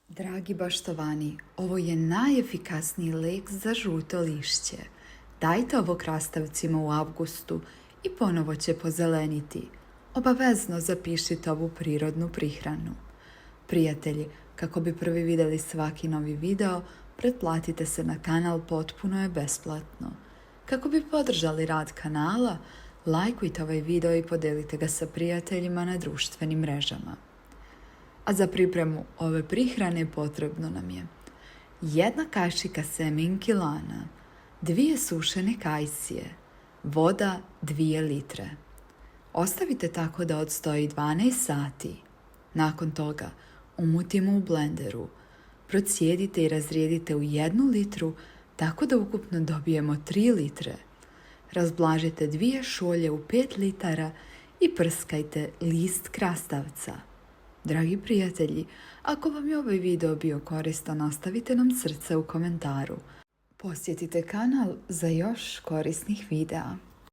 Dragi baštovani, ovo je najefikasniji lek za žuto lišće. Dajte ovo krastavcima u avgustu i ponovo će pozeleniti. Obavezno zapišite ovu prirodnu prihranu. Prijatelji, kako bi prvi vidjeli svaki novi video, pretplatite se na kanal, potpuno je besplatno. Kako bi podržali rad kanala, lajkujte ovaj video i podelite ga sa prijateljima na društvenim mrežama. A za pripremu ove prihrane potrebno nam je 1 kašika semenki lana, 2 sušene kajsije, voda 2 litre. Ostavite tako da odstoji 12 sati. Nakon toga umutimo u blenderu, procijedite i razrijedite u 1 litru tako da ukupno dobijemo 3 litre. Razblažite 2 šolje u 5 litara i prskajte list krastavca. Dragi prijatelji, ako vam je ovaj video bio koristan, ostavite nam srce u komentaru. Posjetite kanal za još korisnih videa.